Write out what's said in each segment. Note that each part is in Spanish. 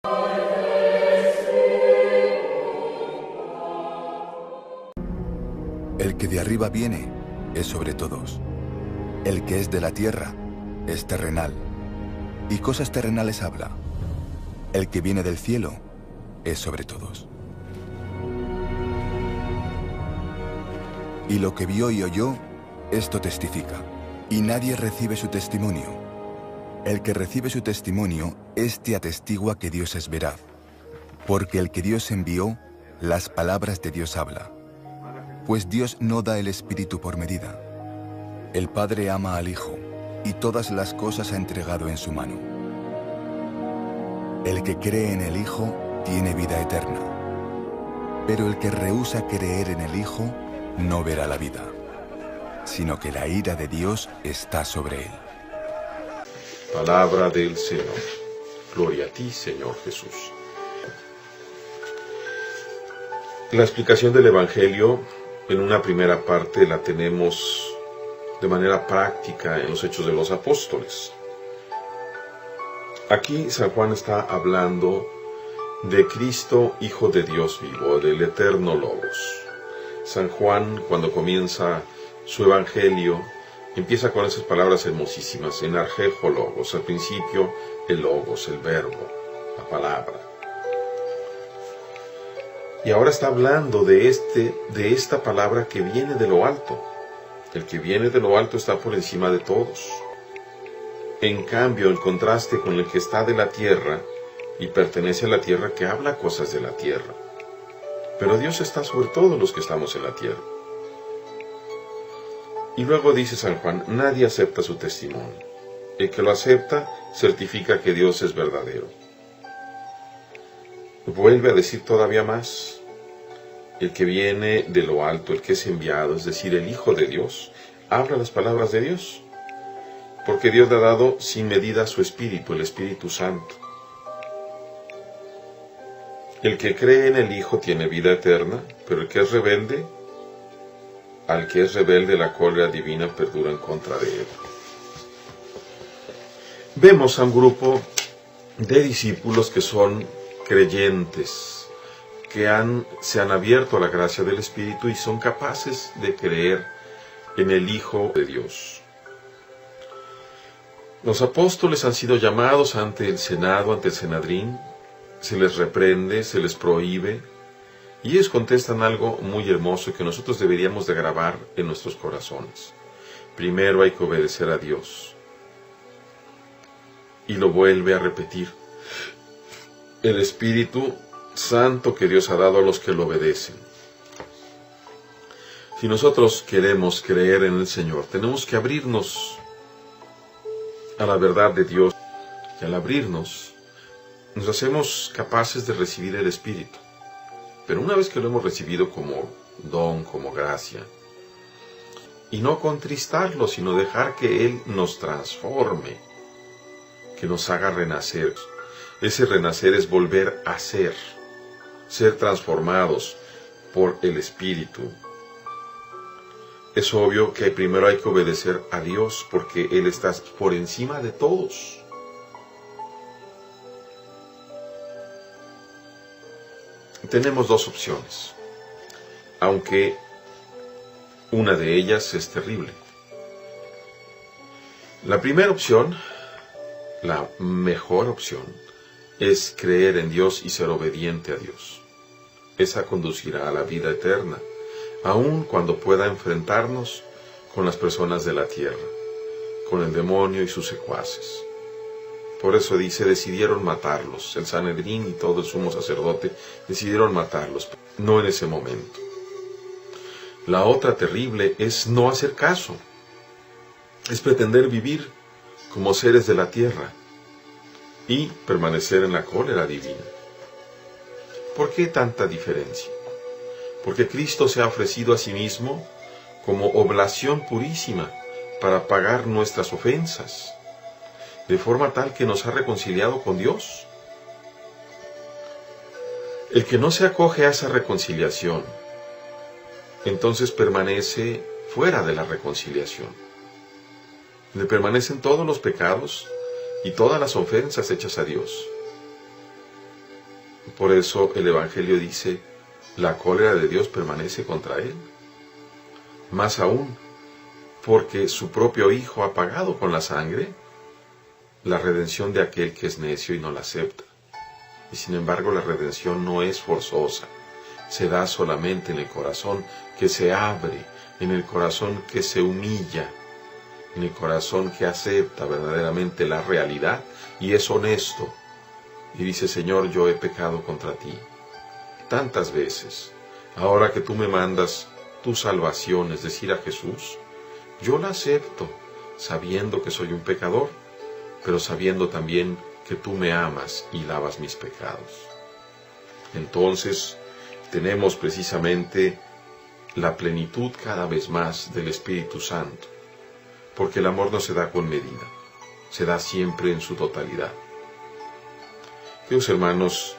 El que de arriba viene es sobre todos. El que es de la tierra es terrenal, y cosas terrenales habla. El que viene del cielo es sobre todos. Y lo que vio y oyó, esto testifica, y nadie recibe su testimonio. El que recibe su testimonio, este atestigua que Dios es veraz, porque el que Dios envió, las palabras de Dios habla. Pues Dios no da el Espíritu por medida. El Padre ama al Hijo, y todas las cosas ha entregado en su mano. El que cree en el Hijo tiene vida eterna, pero el que rehúsa creer en el Hijo no verá la vida, sino que la ira de Dios está sobre él. Palabra del Señor. Gloria a ti, Señor Jesús. La explicación del Evangelio, en una primera parte, la tenemos de manera práctica en los Hechos de los Apóstoles. Aquí San Juan está hablando de Cristo, Hijo de Dios vivo, del eterno Logos. San Juan, cuando comienza su Evangelio, empieza con esas palabras hermosísimas, en argejo Logos, al principio el Logos, el verbo, la palabra. Y ahora está hablando de esta palabra que viene de lo alto. El que viene de lo alto está por encima de todos. En cambio, en contraste con el que está de la tierra y pertenece a la tierra, que habla cosas de la tierra. Pero Dios está sobre todos los que estamos en la tierra. Y luego dice San Juan, nadie acepta su testimonio. El que lo acepta certifica que Dios es verdadero. Vuelve a decir todavía más, el que viene de lo alto, el que es enviado, es decir, el Hijo de Dios, habla las palabras de Dios, porque Dios le ha dado sin medida su Espíritu, el Espíritu Santo. El que cree en el Hijo tiene vida eterna, pero el que es rebelde, al que es rebelde la cólera divina perdura en contra de él. Vemos a un grupo de discípulos que son creyentes, que se han abierto a la gracia del Espíritu y son capaces de creer en el Hijo de Dios. Los apóstoles han sido llamados ante el Senado, ante el Senadrín, se les reprende, se les prohíbe, y ellos contestan algo muy hermoso que nosotros deberíamos de grabar en nuestros corazones. Primero hay que obedecer a Dios. Y lo vuelve a repetir. El Espíritu Santo que Dios ha dado a los que lo obedecen. Si nosotros queremos creer en el Señor, tenemos que abrirnos a la verdad de Dios. Y al abrirnos, nos hacemos capaces de recibir el Espíritu. Pero una vez que lo hemos recibido como don, como gracia, y no contristarlo, sino dejar que Él nos transforme, que nos haga renacer. Ese renacer es volver a ser transformados por el Espíritu. Es obvio que primero hay que obedecer a Dios, porque Él está por encima de todos. Tenemos dos opciones, aunque una de ellas es terrible. La primera opción, la mejor opción, es creer en Dios y ser obediente a Dios. Esa conducirá a la vida eterna, aun cuando pueda enfrentarnos con las personas de la tierra, con el demonio y sus secuaces. Por eso dice, decidieron matarlos. El Sanedrín y todo el sumo sacerdote decidieron matarlos, no en ese momento. La otra terrible es no hacer caso. Es pretender vivir como seres de la tierra y permanecer en la cólera divina. ¿Por qué tanta diferencia? Porque Cristo se ha ofrecido a sí mismo como oblación purísima para pagar nuestras ofensas, de forma tal que nos ha reconciliado con Dios. El que no se acoge a esa reconciliación, entonces permanece fuera de la reconciliación. Le permanecen todos los pecados y todas las ofensas hechas a Dios. Por eso el Evangelio dice, la cólera de Dios permanece contra él. Más aún, porque su propio Hijo ha pagado con la sangre la redención de aquel que es necio y no la acepta. Y sin embargo la redención no es forzosa, se da solamente en el corazón que se abre, en el corazón que se humilla, en el corazón que acepta verdaderamente la realidad y es honesto. Y dice, Señor, yo he pecado contra ti tantas veces. Ahora que tú me mandas tu salvación, es decir, a Jesús, yo la acepto, sabiendo que soy un pecador, pero sabiendo también que tú me amas y lavas mis pecados. Entonces, tenemos precisamente la plenitud cada vez más del Espíritu Santo, porque el amor no se da con medida, se da siempre en su totalidad. Queridos hermanos,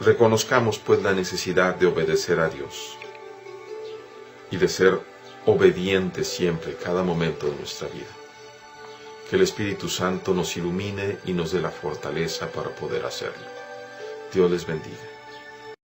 reconozcamos pues la necesidad de obedecer a Dios y de ser obedientes siempre, cada momento de nuestra vida. Que el Espíritu Santo nos ilumine y nos dé la fortaleza para poder hacerlo. Dios les bendiga.